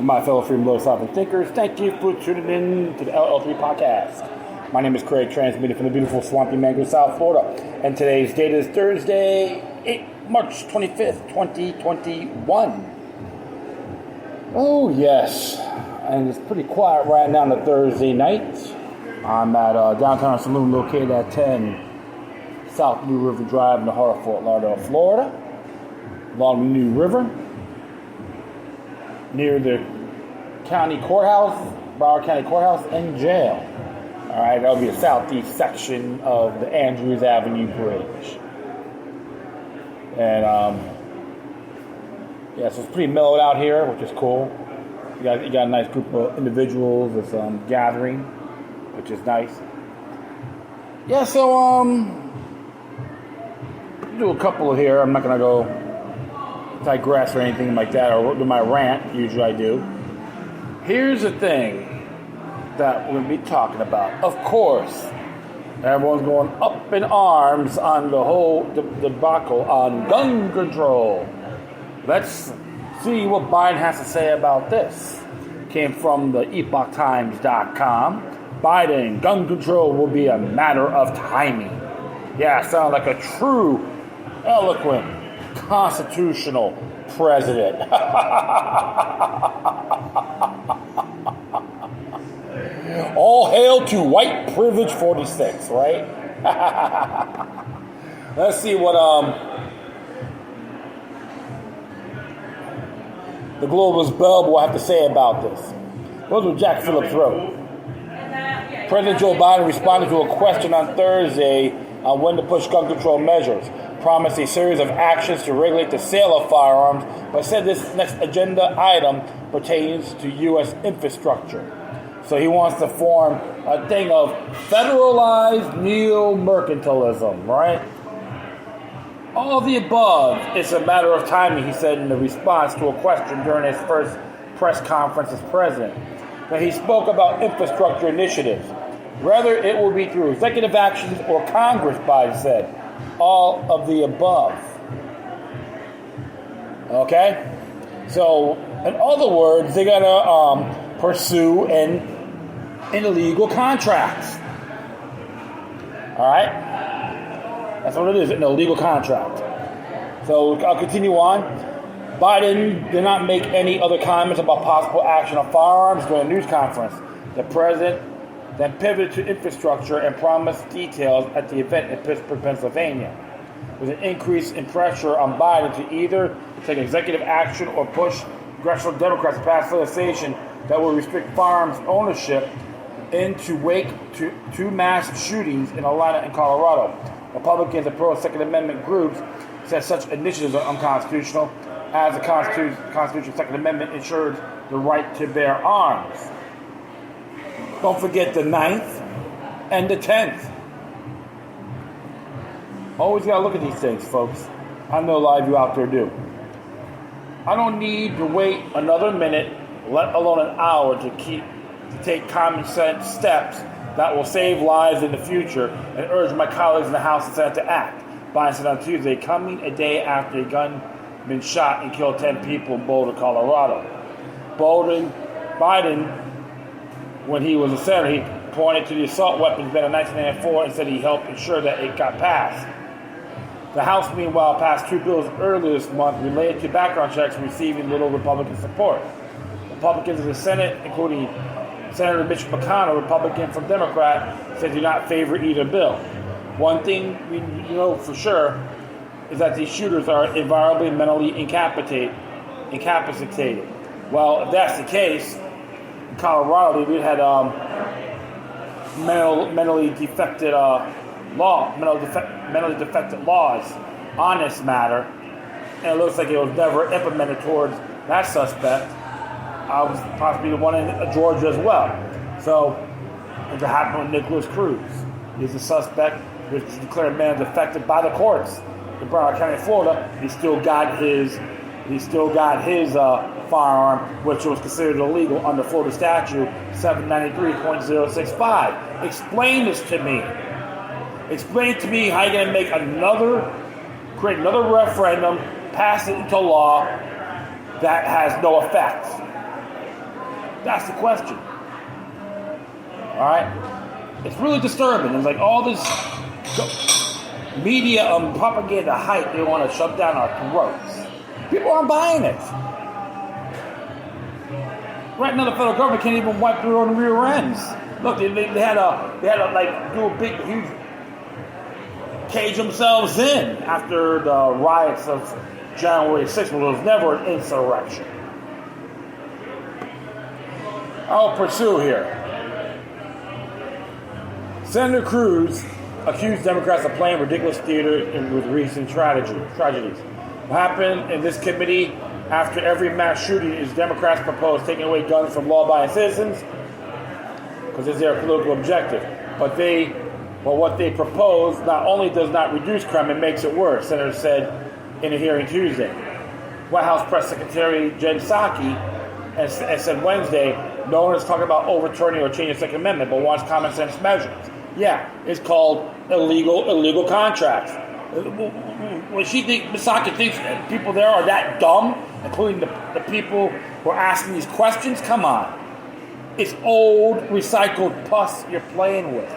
my fellow freedom lovers and thinkers. Thank you for tuning in to the LL3 podcast. My name is Craig, transmitting from the beautiful swampy Mango, South Florida. And today's date is Thursday, March 25th, 2021. Oh, yes. And it's pretty quiet right now on the Thursday night. I'm at downtown saloon located at 10 South New River Drive in the heart of Fort Lauderdale, Florida, along the New River, near the county courthouse, Brevard County Courthouse, and jail. All right, that'll be the southeast section of the Andrews Avenue Bridge. And, yeah, so it's pretty mellowed out here, which is cool. You got a nice group of individuals that's gathering, which is nice. Yeah, so, do a couple here. I'm not going to go digress or anything like that, or do my rant. Usually I do. Here's the thing that we're going to be talking about. Of course, everyone's going up in arms on the whole debacle on gun control. Let's see what Biden has to say about this. Came from the epochtimes.com. Biden, gun control will be a matter of timing. Yeah, sound like a true, eloquent, constitutional president. All hail to white privilege 46, right? Let's see what the Globalist Belb will have to say about this. Those what Jack Phillips wrote. President Joe Biden responded to a question on Thursday on when to push gun control measures, promised a series of actions to regulate the sale of firearms, but said this next agenda item pertains to U.S. infrastructure. So he wants to form a thing of federalized neo-mercantilism, right? All of the above, it's a matter of timing, he said in the response to a question during his first press conference as president. Now, he spoke about infrastructure initiatives. Whether it will be through executive actions or Congress, Biden said. All of the above. Okay? So, in other words, they're going to pursue an illegal contract. All right? That's what it is, an illegal contract. So, I'll continue on. Biden did not make any other comments about possible action on firearms during a news conference. The president then pivoted to infrastructure and promised details at the event in Pittsburgh, Pennsylvania. With an increase in pressure on Biden to either take executive action or push congressional Democrats to pass legislation that will restrict firearms ownership into wake to two mass shootings in Atlanta and Colorado. Republicans and pro-Second Amendment groups said such initiatives are unconstitutional, as the Constitution's Second Amendment ensures the right to bear arms. Don't forget the 9th and the 10th. Always got to look at these things, folks. I know a lot of you out there do. I don't need to wait another minute, let alone an hour, to take common sense steps that will save lives in the future and urge my colleagues in the House and Senate to act. Biden said on Tuesday, coming a day after a gunman shot and killed 10 people in Boulder, Colorado. Biden, when he was a senator, he pointed to the assault weapons ban in 1994 and said he helped ensure that it got passed. The House, meanwhile, passed two bills earlier this month related to background checks receiving little Republican support. Republicans in the Senate, including Senator Mitch McConnell, Republican from Democrat, said do not favor either bill. One thing we know for sure is that these shooters are invariably mentally incapacitated. Well, if that's the case, in Colorado, we had mentally defected laws on this matter, and it looks like it was never implemented towards that suspect. Was possibly the one in Georgia as well. So, it happened with Nicholas Cruz. He's a suspect, which is declared man defected by the courts in Brevard County, Florida. He still got his firearm, which was considered illegal under Florida statute 793.065. Explain this to me. Explain to me how you're going to create another referendum, pass it into law that has no effect. That's the question. All right? It's really disturbing. It's like all this media propaganda hype they want to shove down our throats. People aren't buying it. Right now, the federal government can't even wipe their own rear ends. Look, they had to like do a big, huge cage themselves in after the riots of January 6th, when there was never an insurrection. I'll pursue here. Senator Cruz accused Democrats of playing ridiculous theater with recent tragedies. What happened in this committee after every mass shooting is Democrats propose taking away guns from law-abiding citizens because it's their political objective. But what they propose not only does not reduce crime, it makes it worse, Senator said in a hearing Tuesday. White House Press Secretary Jen Psaki said Wednesday, no one is talking about overturning or changing the Second Amendment, but wants common sense measures. Yeah, it's called illegal contracts. When Psaki thinks that people there are that dumb, including the people who are asking these questions, come on. It's old, recycled pus you're playing with.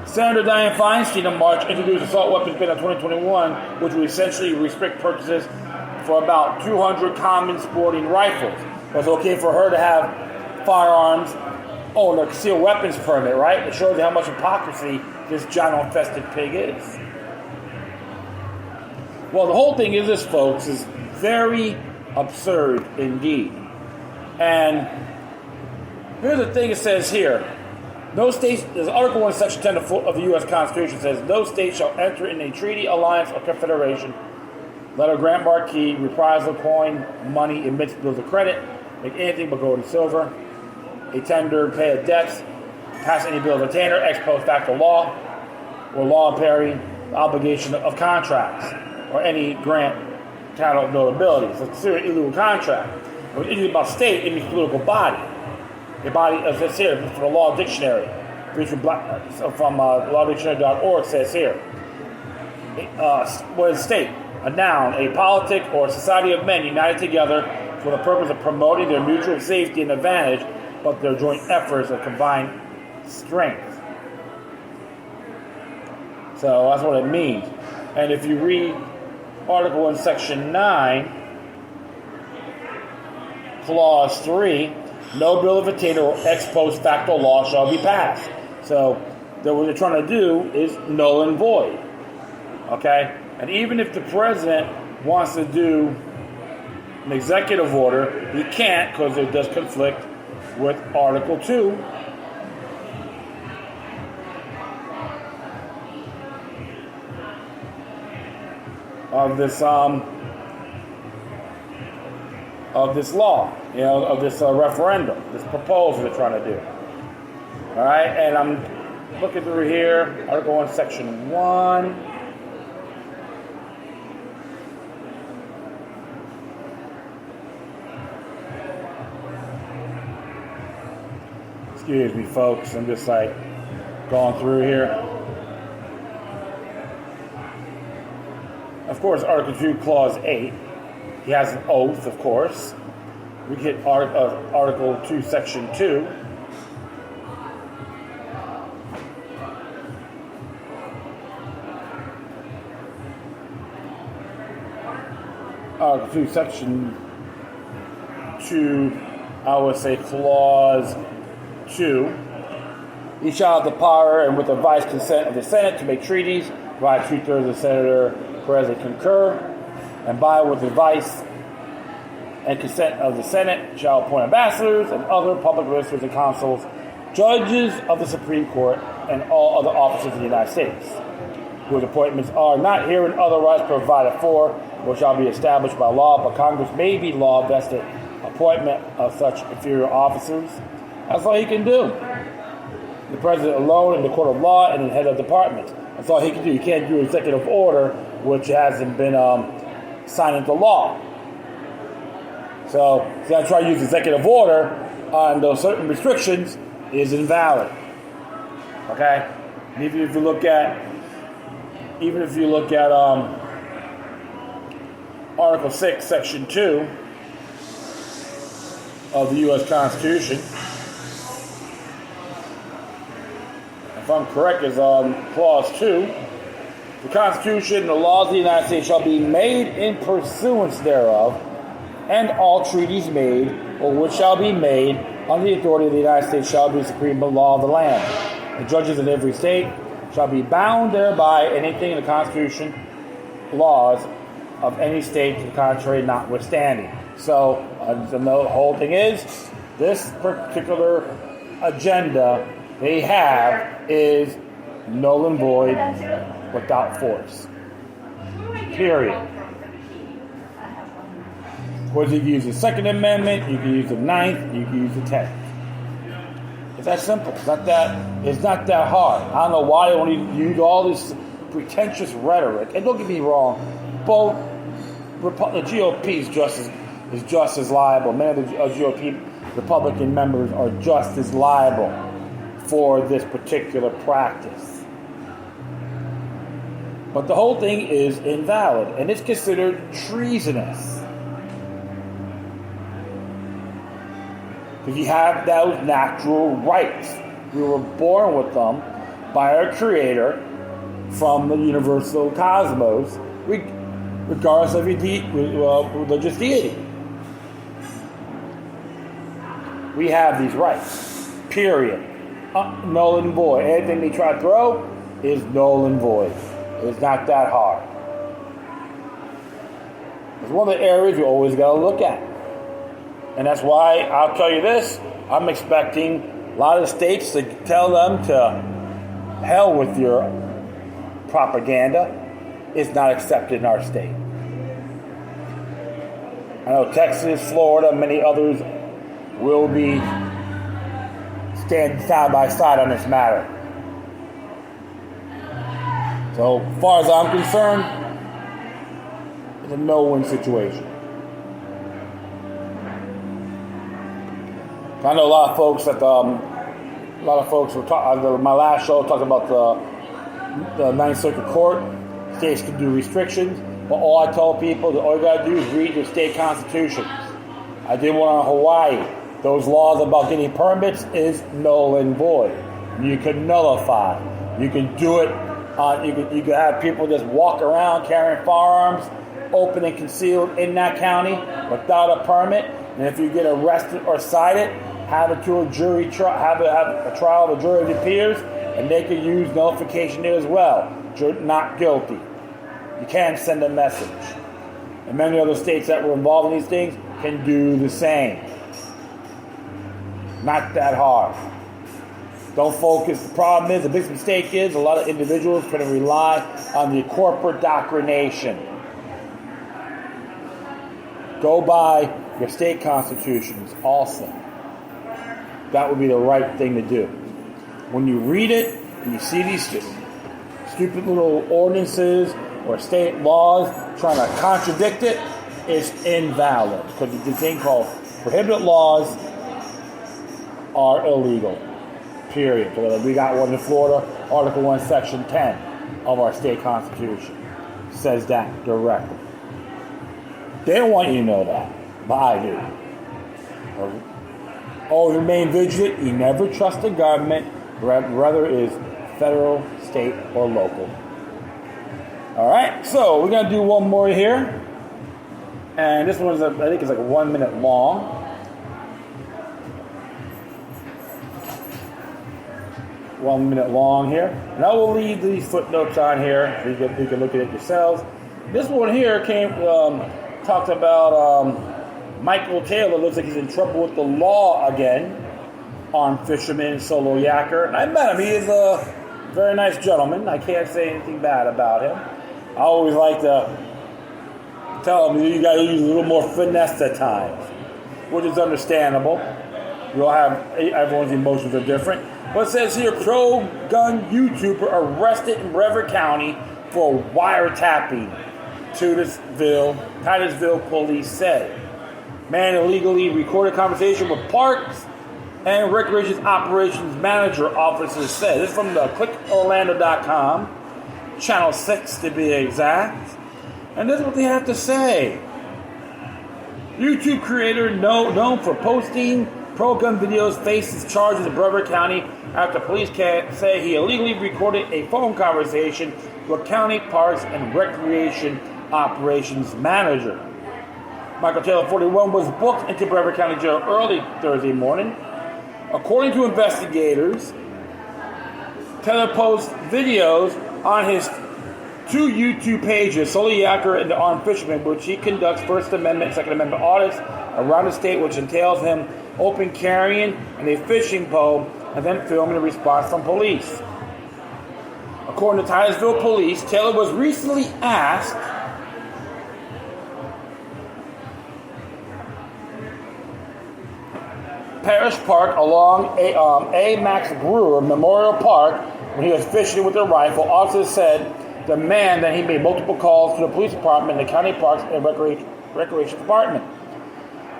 Senator Dianne Feinstein in March introduced assault weapons ban in 2021, which would essentially restrict purchases for about 200 common sporting rifles. But it's okay for her to have firearms and a concealed weapons permit, right? It shows you how much hypocrisy this giant-infested pig is. Well, the whole thing is this, folks, is very absurd indeed. And here's the thing it says here. No states, there's Article 1, Section 10 of the U.S. Constitution says, no state shall enter in a treaty, alliance, or confederation, let a grant marquee, reprisal, coin, money, emit bills of credit, make anything but gold and silver, a tender, pay of debts, pass any bill of attainder, ex post facto law, or law impairing the obligation of contracts, or any grant title of notability. So it's considered an illegal contract. When it's about state, it means political body. A body, as it says here, from the Law Dictionary, from lawdictionary.org says here, what is state? A noun, a politic, or a society of men united together for the purpose of promoting their mutual safety and advantage, but their joint efforts of combined strength. So that's what it means. And if you read Article 1, Section 9, Clause 3, no bill of attainder or ex post facto law shall be passed. So what they're trying to do is null and void. Okay? And even if the president wants to do an executive order, he can't because it does conflict with Article 2. Of this law, of this referendum, this proposal they're trying to do. All right, and I'm looking through here, Article 1, Section 1. Excuse me, folks, I'm just like going through here. Of course, Article 2, Clause 8. He has an oath, of course. We get Article 2, Section 2. Article 2, Section 2, I would say Clause 2. He shall have the power and with the advice consent of the Senate to make treaties, provide 2/3 of the senator president concur, and by with advice and consent of the Senate shall appoint ambassadors and other public ministers and consuls, judges of the Supreme Court, and all other officers of the United States, whose appointments are not herein otherwise provided for, or shall be established by law, but Congress may be law vested appointment of such inferior officers. That's all he can do. The president alone in the court of law and the head of department. That's all he can do. He can't do executive order, which hasn't been signed into law. So he's going to try to use executive order on those certain restrictions is invalid. Okay? And even if you look at Article 6, Section 2, of the U.S. Constitution. If I'm correct, is Clause 2. The Constitution and the laws of the United States shall be made in pursuance thereof, and all treaties made, or which shall be made, under the authority of the United States shall be the supreme law of the land. The judges in every state shall be bound thereby, anything in the Constitution, laws of any state to the contrary notwithstanding. So, the whole thing is, this particular agenda they have is null and void without force. Period. Of course, you can use the Second Amendment, you can use the Ninth, you can use the 10th. It's that simple. It's not that hard. I don't know why they want to use all this pretentious rhetoric. And don't get me wrong, both the GOP is just as liable. Many of the GOP Republican members are just as liable for this particular practice. But the whole thing is invalid, and it's considered treasonous. Because you have those natural rights. We were born with them by our Creator from the universal cosmos, regardless of your religious deity. We have these rights. Period. Null and void. Anything they try to throw is null and void. It's not that hard. It's one of the areas you always got to look at. And that's why I'll tell you this, I'm expecting a lot of states to tell them to hell with your propaganda. It's not accepted in our state. I know Texas, Florida, many others will be standing side by side on this matter. So, as far as I'm concerned, it's a no-win situation. I know a lot of folks were talking. My last show talked about the Ninth Circuit Court. States can do restrictions, but all I tell people that all you got to do is read your state constitutions. I did one on Hawaii. Those laws about getting permits is null and void. You can nullify. You can do it. You can have people just walk around carrying firearms, open and concealed in that county without a permit. And if you get arrested or cited, have it to a jury trial, have a trial of a jury of your peers, and they can use nullification there as well. Not guilty. You can send a message. And many other states that were involved in these things can do the same. Not that hard. Don't focus. The problem is, the big mistake is, a lot of individuals are going to rely on the corporate doctrination. Go by your state constitutions also. That would be the right thing to do. When you read it and you see these stupid little ordinances or state laws trying to contradict it, it's invalid. Because the thing called prohibited laws are illegal. Period. So we got one in Florida, Article 1, Section 10 of our state constitution. Says that directly. They don't want you to know that, but I do. Always remain vigilant. You never trust the government, whether it is federal, state, or local. All right, so we're going to do one more here. And this one is, I think it's like 1 minute long. Here. And I will leave these footnotes on here so you can look at it yourselves. This one here talked about Michael Taylor. Looks like he's in trouble with the law again. Armed fisherman, solo yacker. And I met him. He is a very nice gentleman. I can't say anything bad about him. I always like to tell him you got to use a little more finesse at times, which is understandable. Everyone's emotions are different. But it says here, pro-gun YouTuber arrested in Brevard County for wiretapping. Titusville police said. Man illegally recorded conversation with Parks and Recreation Operations Manager officers said. This is from the clickorlando.com, Channel 6 to be exact. And this is what they have to say. YouTube creator known for posting pro-gun videos faces charges in Brevard County after police say he illegally recorded a phone conversation with County Parks and Recreation Operations Manager. Michael Taylor, 41, was booked into Brevard County Jail early Thursday morning. According to investigators, Taylor posts videos on his 2 YouTube pages, solely accurate and armed fisherman, which he conducts First Amendment and Second Amendment audits around the state, which entails him open carrying and a fishing pole and then filming a response from police. According to Titusville police, Taylor was recently asked Parish Park along A. Max Brewer Memorial Park when he was fishing with a rifle. Officers said the man that he made multiple calls to the police department and the county parks and recreation department.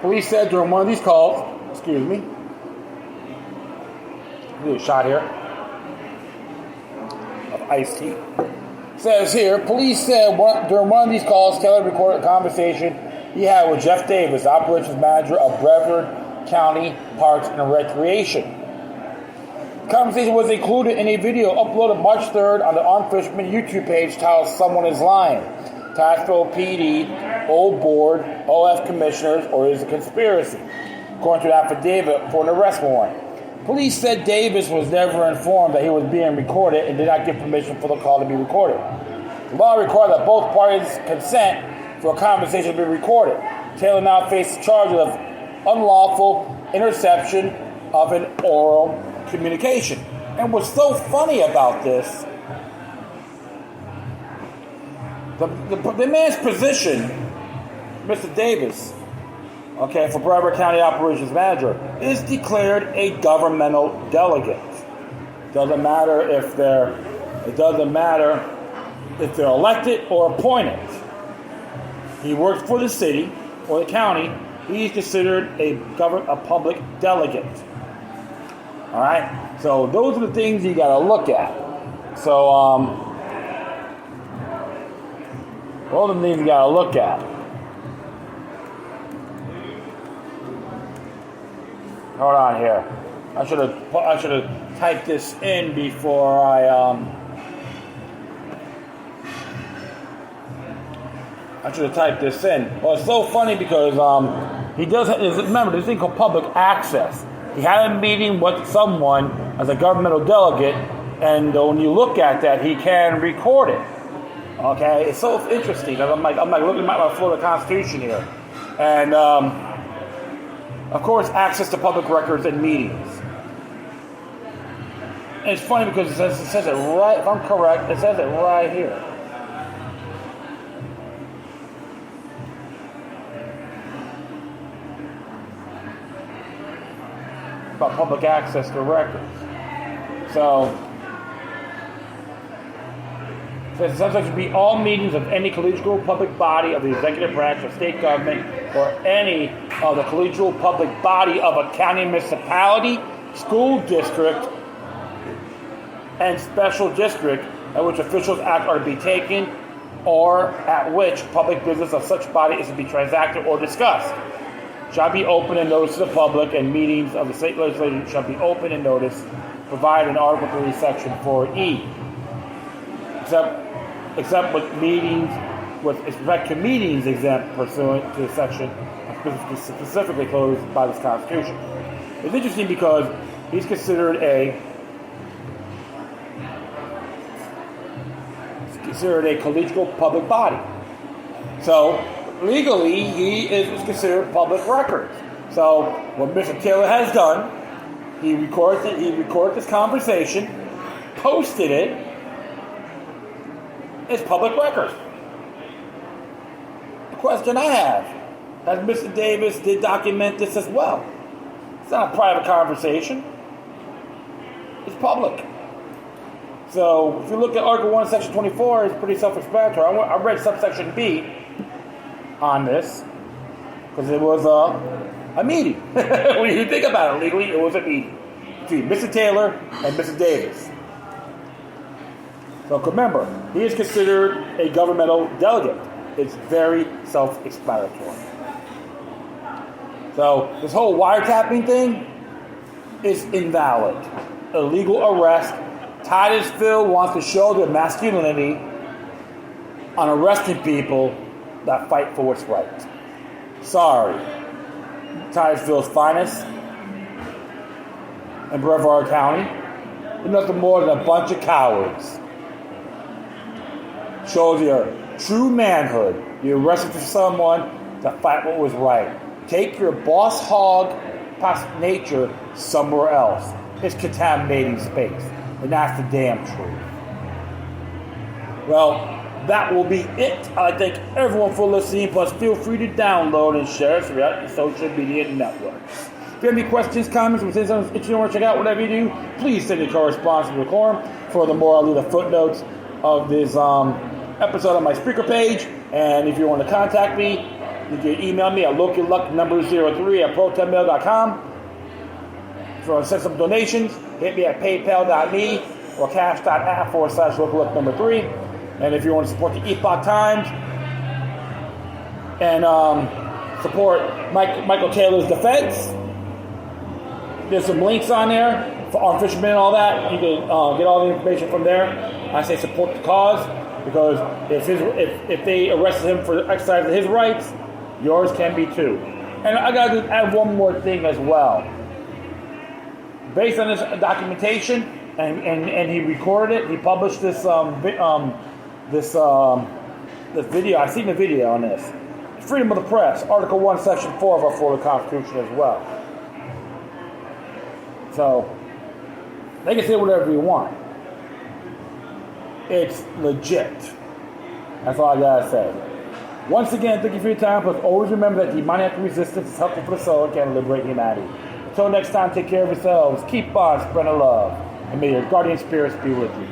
Police said during one of these calls, do a shot here of iced tea. Says here, police said during one of these calls, Taylor recorded a conversation he had with Jeff Davis, operations manager of Brevard County Parks and Recreation. The conversation was included in a video uploaded March 3rd on the Armed Fisherman YouTube page titled Someone is Lying. Titusville PD, Old Board, OF Commissioners, or is a conspiracy, according to an affidavit for an arrest warrant. Police said Davis was never informed that he was being recorded and did not give permission for the call to be recorded. The law requires that both parties consent for a conversation to be recorded. Taylor now faces charges of unlawful interception of an oral communication. And what's so funny about this, the man's position, Mr. Davis, for Brevard County Operations Manager, is declared a governmental delegate. Doesn't matter if they're elected or appointed. He works for the city or the county. He's considered a public delegate. All right. So those are the things you got to look at. So all the things you got to look at. Hold on here. I should have typed this in before I should have typed this in. Well, it's so funny because he does remember this thing called public access. He had a meeting with someone as a governmental delegate, and when you look at that, he can record it. Okay, it's so interesting. I'm like looking at my Florida Constitution here, and of course, access to public records and meetings. And it's funny because it says it right, if I'm correct, it says it right here. About public access to records. So, it says subject to be all meetings of any collegial public body of the executive branch of state government or any of the collegial public body of a county, municipality, school district, and special district at which officials act are to be taken or at which public business of such body is to be transacted or discussed. Shall be open and notice to the public, and meetings of the state legislature shall be open and notice, provided in Article 3, Section 4E. Except with meetings, with respect to meetings exempt pursuant to the section specifically closed by this Constitution. It's interesting because he's considered a collegial public body. So legally, he is considered public records. So what Mr. Taylor has done, he recorded this conversation, posted it. It's public records. The question I have, as Mr. Davis did document this as well. It's not a private conversation. It's public. So if you look at Article 1, Section 24, it's pretty self-explanatory. I read subsection B on this because it was a meeting. When you think about it legally, it was a meeting between Mr. Taylor and Mr. Davis. So remember, he is considered a governmental delegate. It's very self-explanatory. So this whole wiretapping thing is invalid. Illegal arrest. Titusville wants to show their masculinity on arresting people that fight for what's right. Sorry. Titusville's finest in Brevard County. They're nothing more than a bunch of cowards. Shows your true manhood. You arrested for someone to fight what was right. Take your boss hog past nature somewhere else. It's contaminating space. And that's the damn truth. Well, that will be it. I thank everyone for listening. Plus, feel free to download and share throughout the social media networks. If you have any questions, comments, or things you want to check out, whatever you do, please send your correspondence to the quorum. Furthermore, I'll leave the footnotes of this episode on my speaker page. And if you want to contact me, you can email me at lokiluck03@protonmail.com. If you want to send some donations, hit me at paypal.me or cash.app/lokiluck3. And if you want to support the Epoch Times and support Michael Taylor's defense, there's some links on there for our fishermen and all that. You can get all the information from there. I say support the cause because if they arrested him for exercising his rights, yours can be too. And I got to add one more thing as well. Based on this documentation, and he recorded it, he published this this video. I've seen the video on this. Freedom of the Press, Article 1, Section 4 of our Florida Constitution as well. So, they can say whatever you want. It's legit. That's all I gotta say. Once again, thank you for your time. But always remember that demoniac resistance is helpful for the soul and can liberate humanity. Until next time, take care of yourselves. Keep on spreading love. And may your guardian spirits be with you.